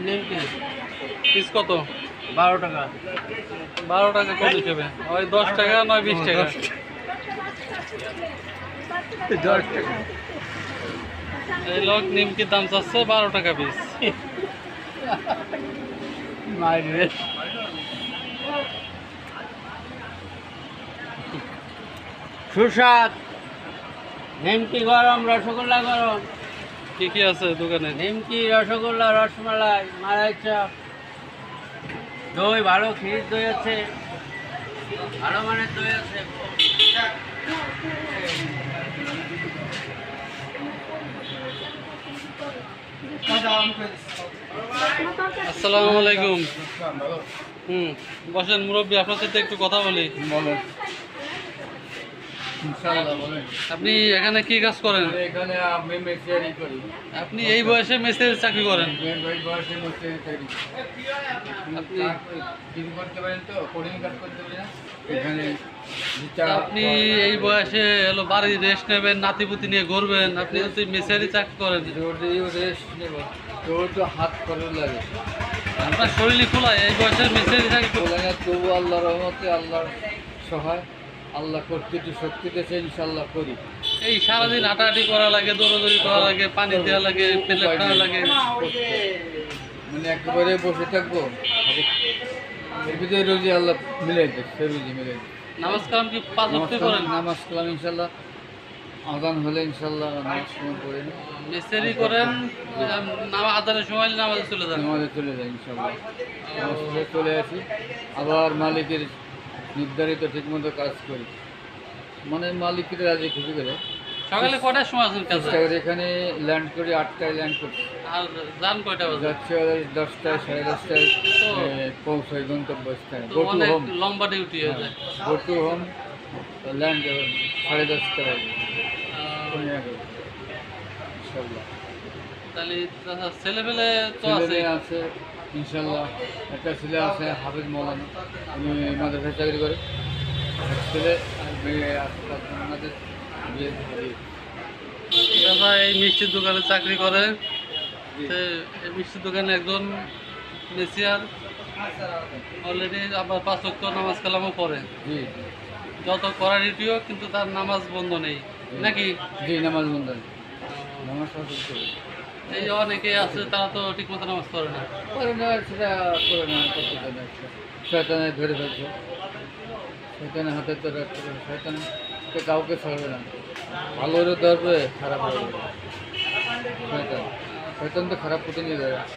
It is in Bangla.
নিমকি পিস কত? 12 টাকা। 12 টাকা কত হিসেবে? ওই 10 টাকা নয় 20 টাকা? 10 টাকা। এই লোক নিমকির দাম চাচ্ছে 12 টাকা পিস। মাইরে সুস্বাদ নিমকি গরম, রসগোল্লা গরম। কি কি আছে দোকানে? নিমকি, রসগোল্লা, রসমালাই, মালাই চপ, দই ভালো, ক্ষীর দই আছে, ভালো মানের দই আছে। আসসালামু আলাইকুম। বসেন মুরব্বী, আপনার সাথে একটু কথা বলি। আপনি এখানে কি কাজ করেন? এখানে আমি মেসিয়ারি করি। আপনি এই বয়সে মেসের চাকরি করেন? এই বয়সে মেসিয়ারি করি। আপনি ডিম করতে পারেন তো, কোডিং কাজ করতে পারেন এখানে। আপনি এই বয়সে এলো বাড়ি রেস্ট নেবেন, নাতিপুতি নিয়ে ঘুরবেন, আপনি যদি মেসেরি চাকরি করেন? রেস্ট নেব, তোর তো হাত খরচ লাগে। আপনার শরীরই খোলায় এই বয়সে মেসেরি চাকরি বলে না, তবু আল্লাহ রহমতে, আল্লাহর সহায়, আল্লাহ করতে একটু শক্তি দিয়েছে, ইনশাল্লাহ করি। এই সারাদিন হাঁটাহাঁটি করা লাগে, দৌড়াদৌড়ি করা লাগে, পানি দেওয়া লাগে, প্লেট খাওয়া লাগে। মানে একেবারে বসে থাকবো, এর ভিতরে রোজি আল্লাহ মিলাই দেয়, সে রোজি মিলাই দেয়। নামাজ কালাম কি 5 ওয়াক্ত করেন? নামাজ কালাম ইনশাল্লাহ, আজান হলে ইনশাল্লাহ নামাজ কালাম করে নিই। মেসেরি করেন, নামাজ আদানের সময় নামাজে চলে যান? নামাজে চলে যায় ইনশাল্লাহ, নামাজ পড়ে চলে আসি, আবার মালিকের নির্ধারিত ঠিকমতো কাজ করি, মানে মালিকের রাজি খুশি করে। সকালে কটার সময় আসেন কাজে? চেষ্টা করি, এখানে ল্যান্ড করি 8টায় ল্যান্ড করছি, আর যান কয়টা বাজে? যাচ্ছি 10টায়, 10:30টায় পৌঁছাই গন্তব্যস্থানে। তো গো টু অনেক হোম, লম্বা ডিউটি হয়ে যায়। গো টু হোম ল্যান্ড 10:30টা বাজে। ইনশাল্লাহ তাহলে ছেলে পেলে তো আছে? ছেলে মেয়ে আছে ইনশাল্লাহ, একটা ছেলে আছে হাফিজ মৌলানা, উনি মাদ্রাসায় চাকরি করে। এক ছেলে আর মেয়ে আছে, আমাদের বিয়ে দিয়ে। দাদা এই মিষ্টির দোকানে চাকরি করে। তো এই মিষ্টির দোকানে একজন মেসিয়ার অলরেডি আবার 5 ওয়াক্ত নামাজ কালামও পড়ে, জি যত করা ডিউটিও, কিন্তু তার নামাজ বন্ধ নেই নাকি? জি, নামাজ বন্ধ নামাজ করে এই যে অনেকে আছে তারা তো ঠিক মতো নামাজ পড়ে না। করে না, সেটা করে না, করতে দেয় না, শয়তানে ধরে ফেলছে, শয়তানের হাতে তো রাখতে পারে, শয়তানে তো কাউকে ছাড়বে না, ভালো হলে ধরবে, খারাপ হবে শয়তান, শয়তান তো খারাপ করতে নিয়ে যাবে।